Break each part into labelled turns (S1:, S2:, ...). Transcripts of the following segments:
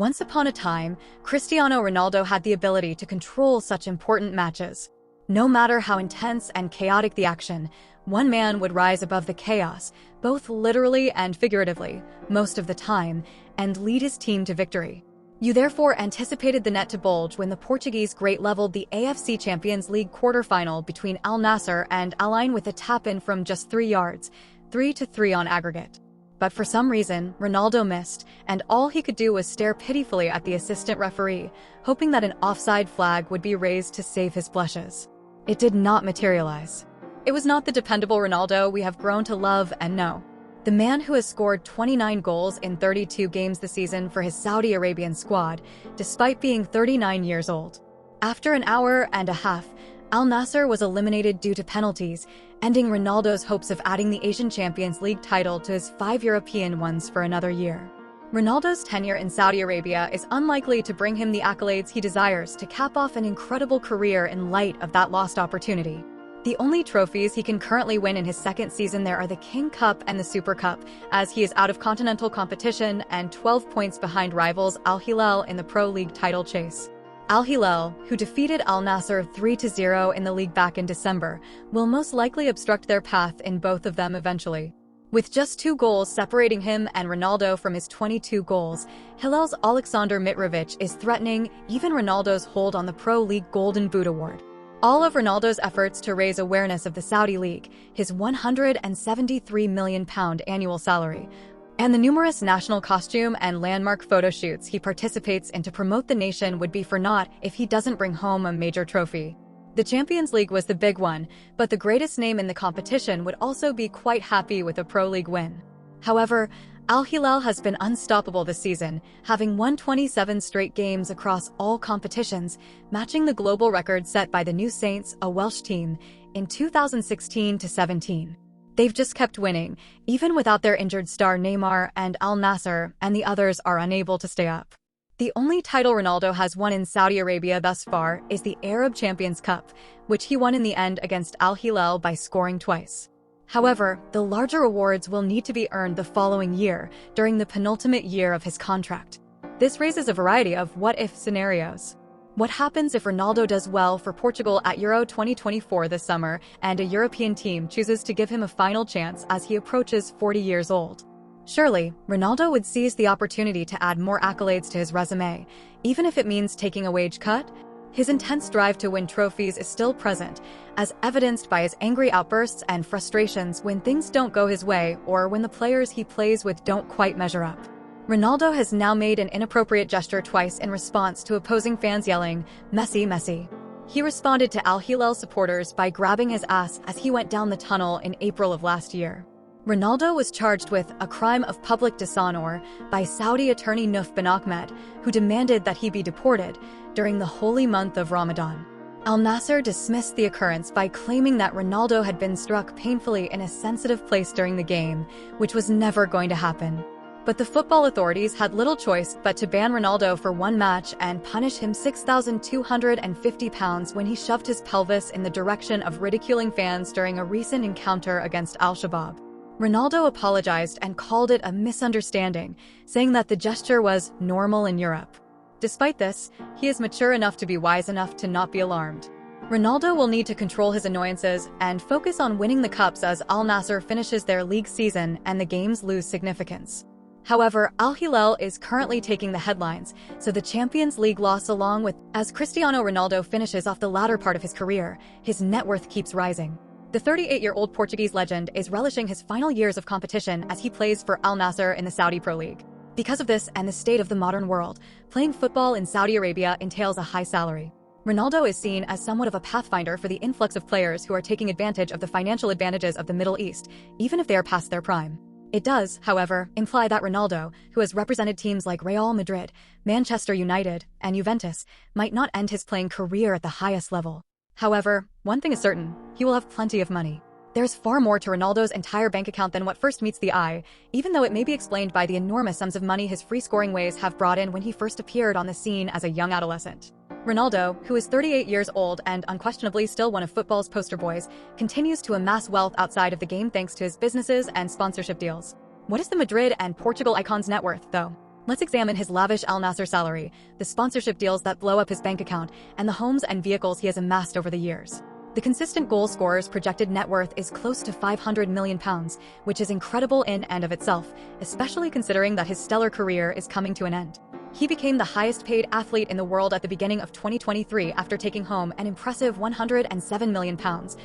S1: Once upon a time, Cristiano Ronaldo had the ability to control such important matches. No matter how intense and chaotic the action, one man would rise above the chaos, both literally and figuratively, most of the time, and lead his team to victory. You therefore anticipated the net to bulge when the Portuguese great leveled the AFC Champions League quarter-final between Al-Nassr and Al-Ain with a tap-in from just 3 yards, 3-3 on aggregate. But for some reason, Ronaldo missed, and all he could do was stare pitifully at the assistant referee, hoping that an offside flag would be raised to save his blushes. It did not materialize. It was not the dependable Ronaldo we have grown to love and know. The man who has scored 29 goals in 32 games this season for his Saudi Arabian squad, despite being 39 years old. After an hour and a half, Al-Nassr was eliminated due to penalties, ending Ronaldo's hopes of adding the Asian Champions League title to his 5 European ones for another year. Ronaldo's tenure in Saudi Arabia is unlikely to bring him the accolades he desires to cap off an incredible career in light of that lost opportunity. The only trophies he can currently win in his second season there are the King Cup and the Super Cup, as he is out of continental competition and 12 points behind rivals Al Hilal in the Pro League title chase. Al Hilal, who defeated Al Nassr 3-0 in the league back in December, will most likely obstruct their path in both of them eventually. With just 2 goals separating him and Ronaldo from his 22 goals, Hilal's Aleksandar Mitrovic is threatening even Ronaldo's hold on the Pro League Golden Boot Award. All of Ronaldo's efforts to raise awareness of the Saudi League, his £173 million annual salary, and the numerous national costume and landmark photo shoots he participates in to promote the nation would be for naught if he doesn't bring home a major trophy. The Champions League was the big one, but the greatest name in the competition would also be quite happy with a Pro League win. However, Al Hilal has been unstoppable this season, having won 27 straight games across all competitions, matching the global record set by the New Saints, a Welsh team, in 2016-17. They've just kept winning, even without their injured star Neymar and Al-Nassr, and the others are unable to stay up. The only title Ronaldo has won in Saudi Arabia thus far is the Arab Champions Cup, which he won in the end against Al Hilal by scoring twice. However, the larger awards will need to be earned the following year, during the penultimate year of his contract. This raises a variety of what-if scenarios. What happens if Ronaldo does well for Portugal at Euro 2024 this summer and a European team chooses to give him a final chance as he approaches 40 years old? Surely, Ronaldo would seize the opportunity to add more accolades to his resume, even if it means taking a wage cut. His intense drive to win trophies is still present, as evidenced by his angry outbursts and frustrations when things don't go his way or when the players he plays with don't quite measure up. Ronaldo has now made an inappropriate gesture twice in response to opposing fans yelling, "Messi, Messi." He responded to Al Hilal supporters by grabbing his ass as he went down the tunnel in April of last year. Ronaldo was charged with a crime of public dishonor by Saudi attorney Nuf bin Ahmed, who demanded that he be deported during the holy month of Ramadan. Al-Nassr dismissed the occurrence by claiming that Ronaldo had been struck painfully in a sensitive place during the game, which was never going to happen. But the football authorities had little choice but to ban Ronaldo for 1 match and punish him £6,250 when he shoved his pelvis in the direction of ridiculing fans during a recent encounter against Al-Shabaab. Ronaldo apologized and called it a misunderstanding, saying that the gesture was normal in Europe. Despite this, he is mature enough to be wise enough to not be alarmed. Ronaldo will need to control his annoyances and focus on winning the cups as Al-Nassr finishes their league season and the games lose significance. However, Al Hilal is currently taking the headlines, so the Champions League loss along with as Cristiano Ronaldo finishes off the latter part of his career, his net worth keeps rising. The 38-year-old Portuguese legend is relishing his final years of competition as he plays for Al-Nassr in the Saudi Pro League. Because of this and the state of the modern world, playing football in Saudi Arabia entails a high salary. Ronaldo is seen as somewhat of a pathfinder for the influx of players who are taking advantage of the financial advantages of the Middle East, even if they are past their prime. It does, however, imply that Ronaldo, who has represented teams like Real Madrid, Manchester United, and Juventus, might not end his playing career at the highest level. However, one thing is certain, he will have plenty of money. There's far more to Ronaldo's entire bank account than what first meets the eye, even though it may be explained by the enormous sums of money his free-scoring ways have brought in when he first appeared on the scene as a young adolescent. Ronaldo, who is 38 years old and unquestionably still one of football's poster boys, continues to amass wealth outside of the game thanks to his businesses and sponsorship deals. What is the Madrid and Portugal icon's net worth, though? Let's examine his lavish Al-Nassr salary, the sponsorship deals that blow up his bank account, and the homes and vehicles he has amassed over the years. The consistent goal scorer's projected net worth is close to £500 million, which is incredible in and of itself, especially considering that his stellar career is coming to an end. He became the highest-paid athlete in the world at the beginning of 2023 after taking home an impressive £107 million,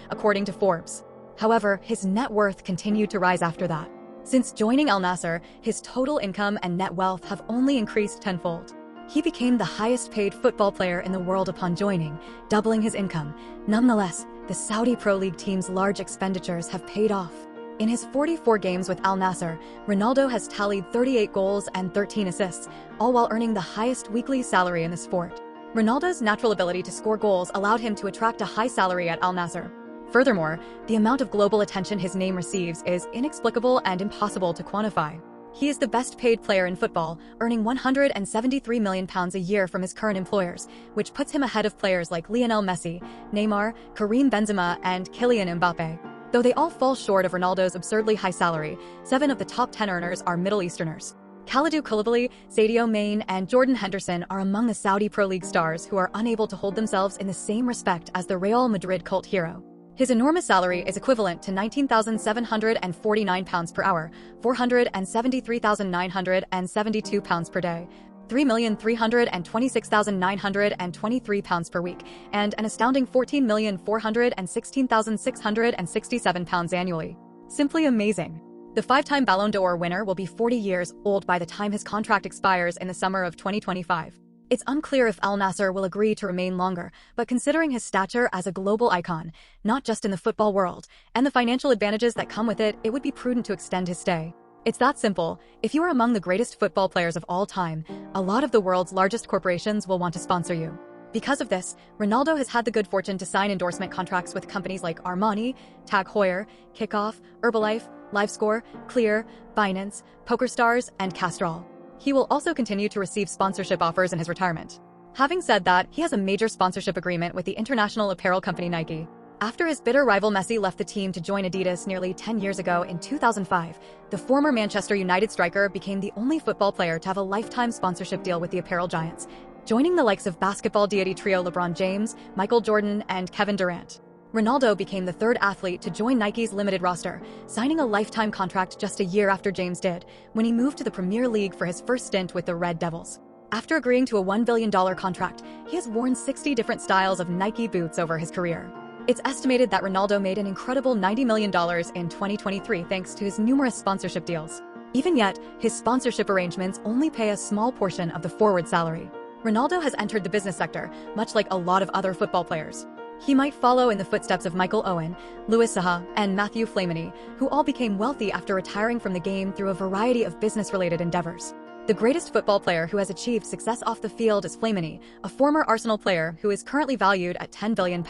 S1: according to Forbes. However, his net worth continued to rise after that. Since joining Al-Nassr, his total income and net wealth have only increased tenfold. He became the highest-paid football player in the world upon joining, doubling his income. Nonetheless, the Saudi Pro League team's large expenditures have paid off. In his 44 games with Al-Nassr, Ronaldo has tallied 38 goals and 13 assists, all while earning the highest weekly salary in the sport. Ronaldo's natural ability to score goals allowed him to attract a high salary at Al-Nassr. Furthermore, the amount of global attention his name receives is inexplicable and impossible to quantify. He is the best-paid player in football, earning £173 million a year from his current employers, which puts him ahead of players like Lionel Messi, Neymar, Karim Benzema, and Kylian Mbappe. Though they all fall short of Ronaldo's absurdly high salary, 7 of the top 10 earners are Middle Easterners. Kalidou Koulibaly, Sadio Mane, and Jordan Henderson are among the Saudi Pro League stars who are unable to hold themselves in the same respect as the Real Madrid cult hero. His enormous salary is equivalent to £19,749 per hour, £473,972 per day, £3,326,923 per week, and an astounding £14,416,667 annually. Simply amazing. The 5-time Ballon d'Or winner will be 40 years old by the time his contract expires in the summer of 2025. It's unclear if Al-Nassr will agree to remain longer, but considering his stature as a global icon, not just in the football world, and the financial advantages that come with it, it would be prudent to extend his stay. It's that simple. If you are among the greatest football players of all time, a lot of the world's largest corporations will want to sponsor you. Because of this, Ronaldo has had the good fortune to sign endorsement contracts with companies like Armani, Tag Heuer, Kickoff, Herbalife, LiveScore, Clear, Binance, PokerStars, and Castrol. He will also continue to receive sponsorship offers in his retirement. Having said that, he has a major sponsorship agreement with the international apparel company Nike. After his bitter rival Messi left the team to join Adidas nearly 10 years ago in 2005, the former Manchester United striker became the only football player to have a lifetime sponsorship deal with the apparel giants, joining the likes of basketball deity trio LeBron James, Michael Jordan, and Kevin Durant. Ronaldo became the 3rd athlete to join Nike's limited roster, signing a lifetime contract just a year after James did, when he moved to the Premier League for his first stint with the Red Devils. After agreeing to a $1 billion contract, he has worn 60 different styles of Nike boots over his career. It's estimated that Ronaldo made an incredible $90 million in 2023 thanks to his numerous sponsorship deals. Even yet, his sponsorship arrangements only pay a small portion of the forward salary. Ronaldo has entered the business sector, much like a lot of other football players. He might follow in the footsteps of Michael Owen, Louis Saha, and Matthew Flamini, who all became wealthy after retiring from the game through a variety of business-related endeavors. The greatest football player who has achieved success off the field is Flamini, a former Arsenal player who is currently valued at £10 billion.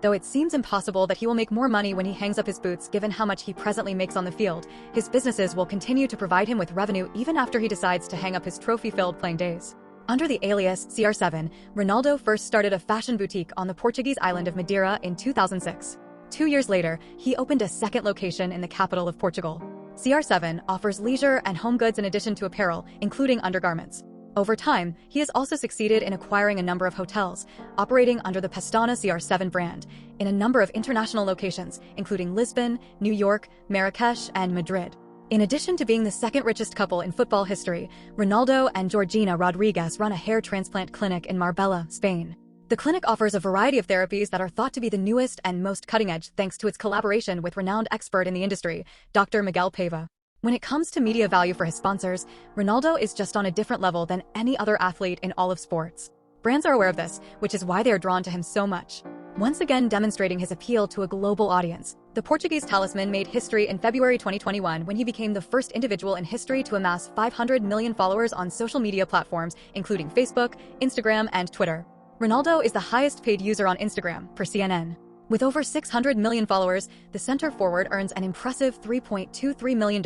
S1: Though it seems impossible that he will make more money when he hangs up his boots given how much he presently makes on the field, his businesses will continue to provide him with revenue even after he decides to hang up his trophy-filled playing days. Under the alias CR7, Ronaldo first started a fashion boutique on the Portuguese island of Madeira in 2006. 2 years later, he opened a second location in the capital of Portugal. CR7 offers leisure and home goods in addition to apparel, including undergarments. Over time, he has also succeeded in acquiring a number of hotels, operating under the Pestana CR7 brand, in a number of international locations, including Lisbon, New York, Marrakesh, and Madrid. In addition to being the 2nd richest couple in football history, Ronaldo and Georgina Rodriguez run a hair transplant clinic in Marbella, Spain. The clinic offers a variety of therapies that are thought to be the newest and most cutting-edge thanks to its collaboration with renowned expert in the industry, Dr. Miguel Paiva. When it comes to media value for his sponsors, Ronaldo is just on a different level than any other athlete in all of sports. Brands are aware of this, which is why they are drawn to him so much. Once again demonstrating his appeal to a global audience, the Portuguese talisman made history in February 2021 when he became the first individual in history to amass 500 million followers on social media platforms, including Facebook, Instagram, and Twitter. Ronaldo is the highest-paid user on Instagram, per CNN. With over 600 million followers, the center forward earns an impressive $3.23 million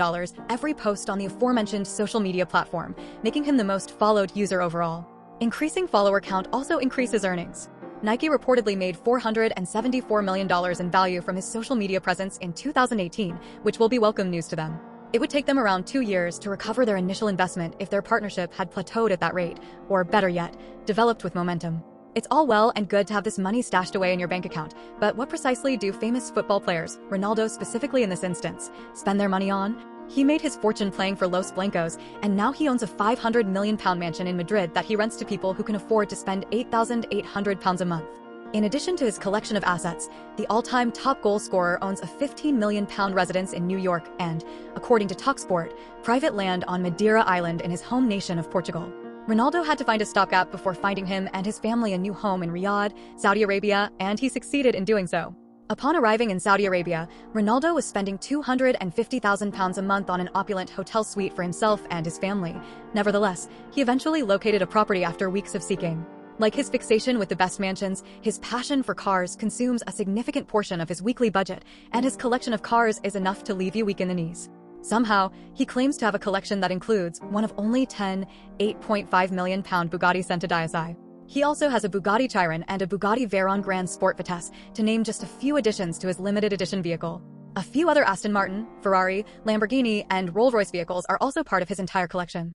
S1: every post on the aforementioned social media platform, making him the most followed user overall. Increasing follower count also increases earnings. Nike reportedly made $474 million in value from his social media presence in 2018, which will be welcome news to them. It would take them around 2 years to recover their initial investment if their partnership had plateaued at that rate, or better yet, developed with momentum. It's all well and good to have this money stashed away in your bank account, but what precisely do famous football players, Ronaldo specifically in this instance, spend their money on? He made his fortune playing for Los Blancos, and now he owns a £500 million mansion in Madrid that he rents to people who can afford to spend £8,800 a month. In addition to his collection of assets, the all-time top goal scorer owns a £15 million residence in New York and, according to TalkSport, private land on Madeira Island in his home nation of Portugal. Ronaldo had to find a stopgap before finding him and his family a new home in Riyadh, Saudi Arabia, and he succeeded in doing so. Upon arriving in Saudi Arabia, Ronaldo was spending £250,000 a month on an opulent hotel suite for himself and his family. Nevertheless, he eventually located a property after weeks of seeking. Like his fixation with the best mansions, his passion for cars consumes a significant portion of his weekly budget, and his collection of cars is enough to leave you weak in the knees. Somehow, he claims to have a collection that includes one of only 10 £8.5 million Bugatti Centodieci. He also has a Bugatti Chiron and a Bugatti Veyron Grand Sport Vitesse, to name just a few additions to his limited edition vehicle. A few other Aston Martin, Ferrari, Lamborghini, and Rolls-Royce vehicles are also part of his entire collection.